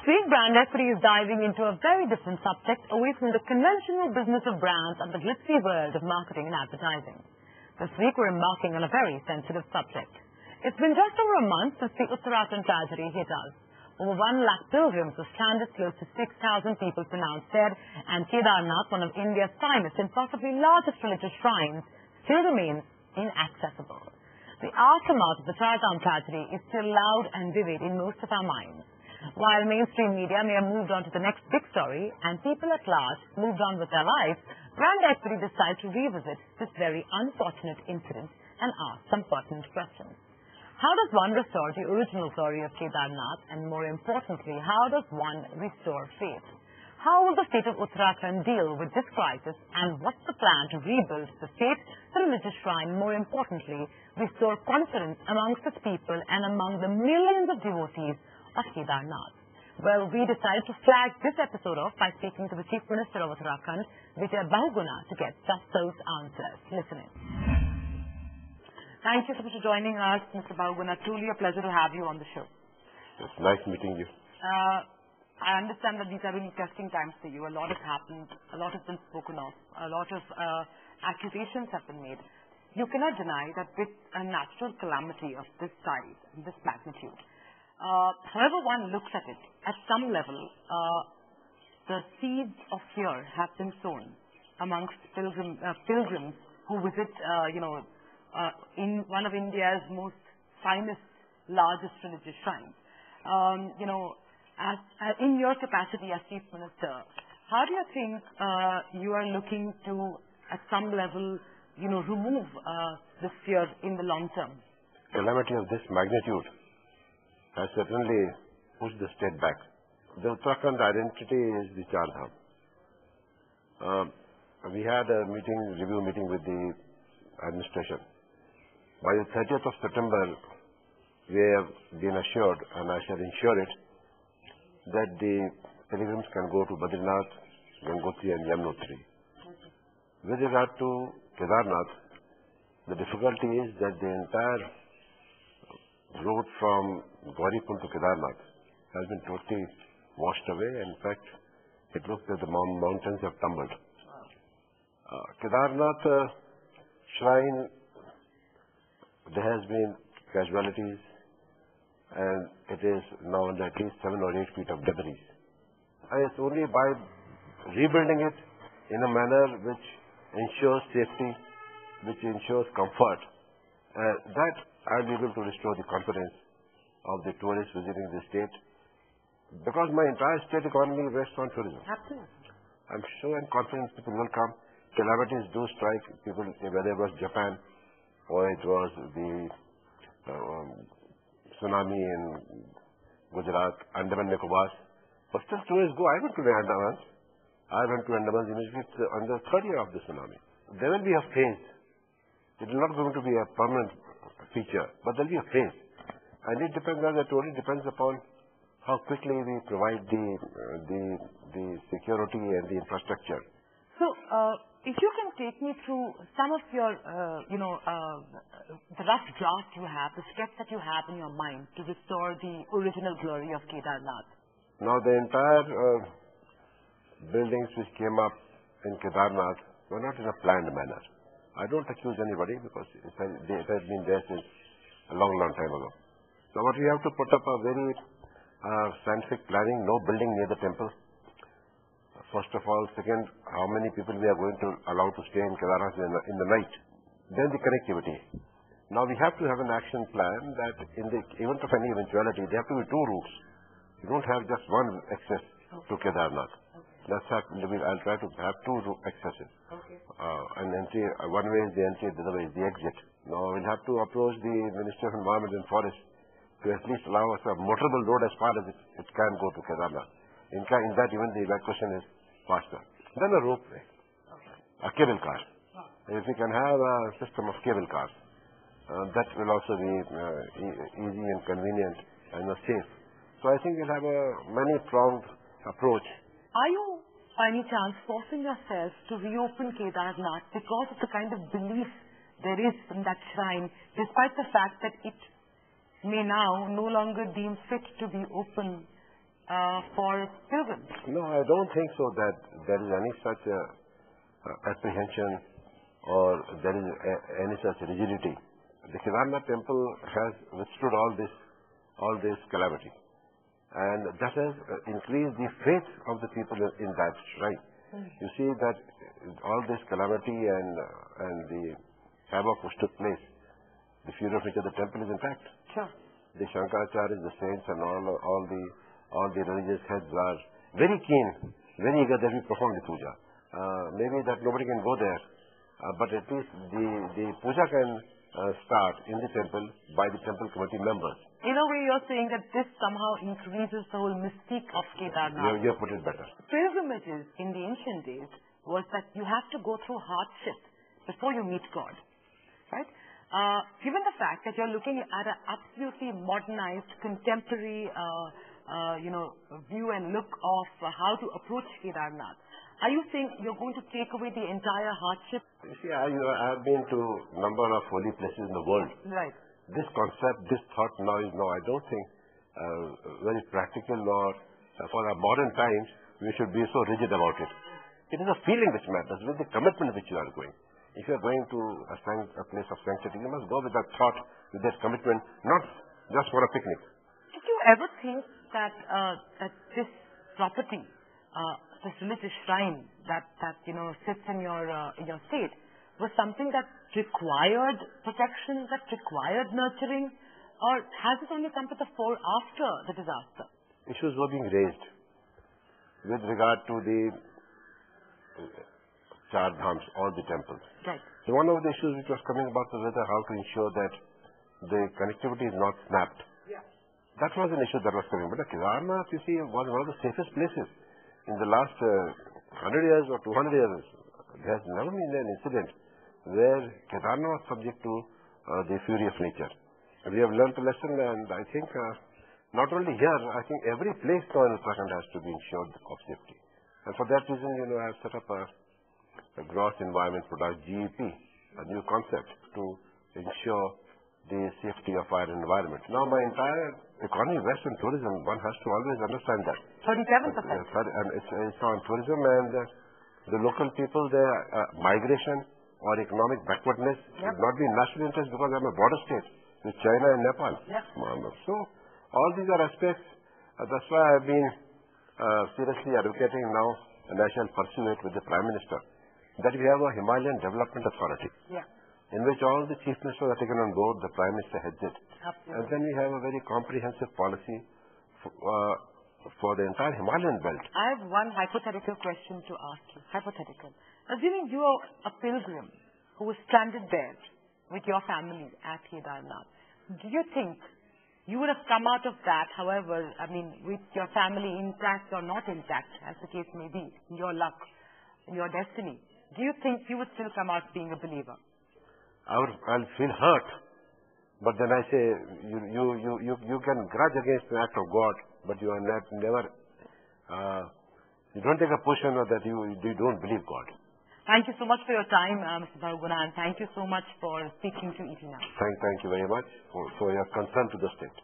This week, brand equity is diving into a very different subject away from the conventional business of brands and the glitzy world of marketing and advertising. This week, we're embarking on a very sensitive subject. It's been just over a month since the Uttarakhand tragedy hit us. Over 1 lakh pilgrims were stranded, close to 6,000 people pronounced dead, and Kedarnath, one of India's finest and possibly largest religious shrines, still remains inaccessible. The aftermath of the Uttarakhand tragedy is still loud and vivid in most of our minds. While mainstream media may have moved on to the next big story and people at large moved on with their lives, brand equity decided to revisit this very unfortunate incident and ask some pertinent questions. How does one restore the original glory of Kedarnath, and more importantly, how does one restore faith? How will the state of Uttarakhand deal with this crisis, and what's the plan to rebuild the faith, the religious shrine, more importantly, restore confidence amongst its people and among the millions of devotees of Kedarnath? Well, we decided to flag this episode off by speaking to the Chief Minister of Uttarakhand, Vijay Bahuguna, to get just those answers. Listen in. Thank you so much for joining us, Mr. Bahuguna. Truly a pleasure to have you on the show. It's nice meeting you. I understand that these are really testing times for you. A lot has happened. A lot has been spoken of. A lot of accusations have been made. You cannot deny that with a natural calamity of this size and this magnitude, however one looks at it, at some level, the seeds of fear have been sown amongst pilgrims who visit, in one of India's most finest, largest religious shrines. In your capacity as Chief Minister, how do you think you are looking to, at some level, remove this fear in the long term? Calamity of this magnitude has certainly pushed the state back. The Uttarakhand identity is the Char Dham. We had a review meeting with the administration. By the 30th of September, we have been assured, and I shall ensure it, that the pilgrims can go to Badrinath, Gangotri and Yamunotri. With regard to Kedarnath, the difficulty is that the entire road from Gaurikund to Kedarnath has been totally washed away. In fact, it looks that the mountains have tumbled. Kedarnath shrine, there has been casualties, and it is now under at least 7 or 8 feet of debris. And it's only by rebuilding it in a manner which ensures safety, which ensures comfort, that I'll be able to restore the confidence of the tourists visiting the state, because my entire state economy rests on tourism. Absolutely. I'm sure and confident people will come. Calamities do strike people, whether it was Japan or it was the tsunami in Gujarat, Andaman Nicobar. But still tourists go. I went to the Andaman. I went to Andaman immediately on the third year of the tsunami. There will be a phase. It is not going to be a permanent feature, but there will be a phase. And it depends, as I told you, depends upon how quickly we provide the security and the infrastructure. So, if you can take me through some of your, the rough draft you have, the sketch that you have in your mind to restore the original glory of Kedarnath. Now, the entire buildings which came up in Kedarnath were not in a planned manner. I don't accuse anybody because it has been there since a long, long time ago. So, what we have to put up a very scientific planning, no building near the temple. First of all. Second, how many people we are going to allow to stay in Kedarnath in the night. Then the connectivity. Now we have to have an action plan that in the event of any eventuality, there have to be 2 routes. You don't have just one access to Kedarnath. That's how I'll try to have 2 accesses. And entry, one way is the entry, the other way is the exit. Now we'll have to approach the Ministry of Environment and Forest to at least allow us a motorable road as far as it can go to Kedarnath. In that event, the evacuation is faster. Then a ropeway, a cable car. If we can have a system of cable cars, that will also be easy and convenient and safe. So I think we'll have a many-pronged approach. Are you, by any chance, forcing yourself to reopen Kedarnath because of the kind of belief there is in that shrine, despite the fact that it may now no longer deem fit to be open for pilgrims? No, I don't think so that there is any such apprehension or there is any such rigidity. The Kedarnath temple has withstood all this calamity, and that has increased the faith of the people in that shrine. You see that all this calamity and the havoc which took place, the fury of nature, the temple is intact. Sure. The Shankaracharyas, the saints, and all the religious heads are very keen, very eager that we perform the puja. Maybe that nobody can go there, but at least the puja can start in the temple by the temple committee members. In a way, you're saying that this somehow increases the whole mystique of Kedarnath. You have put it better. Pilgrimages in the ancient days was that you have to go through hardship before you meet God, right? Given the fact that you're looking at an absolutely modernized, contemporary, view and look of how to approach Kedarnath, are you saying you're going to take away the entire hardship? You see, I have been to a number of holy places in the world. Right. This concept, this thought now is I don't think very practical, or for our modern times, we should be so rigid about it. It is a feeling which matters, with the commitment which you are going. If you are going to a place of sanctity, you must go with that thought, with that commitment, not just for a picnic. Did you ever think that this property, this religious shrine that sits in your state, was something that required protection, that required nurturing, or has it only come to the fore after the disaster? Issues were being raised with regard to the Char Dhams, all the temples. Right. So one of the issues which was coming about was whether how to ensure that the connectivity is not snapped. Yeah. That was an issue that was coming. But the Kedarnath, you see, was one of the safest places. In the last 100 years or 200 years, there has never been an incident where Kedarnath was subject to the fury of nature. And we have learned a lesson, and I think not only here, I think every place now in Uttarakhand has to be ensured of safety. And for that reason, I have set up a gross environment product, GEP, a new concept to ensure the safety of our environment. Now, my entire economy rests on tourism. One has to always understand that. 37%. And it's on tourism, and the local people, their migration or economic backwardness would not be in national interest, because I'm a border state with China and Nepal. Yeah. So, all these are aspects. That's why I've been seriously advocating now, and I shall pursue it with the Prime Minister, that we have a Himalayan Development Authority, in which all the chief ministers are taken on board, the Prime Minister heads it. Absolutely. And then we have a very comprehensive policy for the entire Himalayan belt. I have one hypothetical question to ask you. Hypothetical. Assuming you are a pilgrim who was stranded there with your family at Kedarnath, do you think you would have come out of that, however, with your family intact or not intact, as the case may be, your luck, your destiny? Do you think you would still come out being a believer? I'll feel hurt, but then I say you can grudge against the act of God, but you are never. You don't take a position that you don't believe God. Thank you so much for your time, Mr. Baruguna, and thank you so much for speaking to ET Now. Thank you very much for your concern to the state.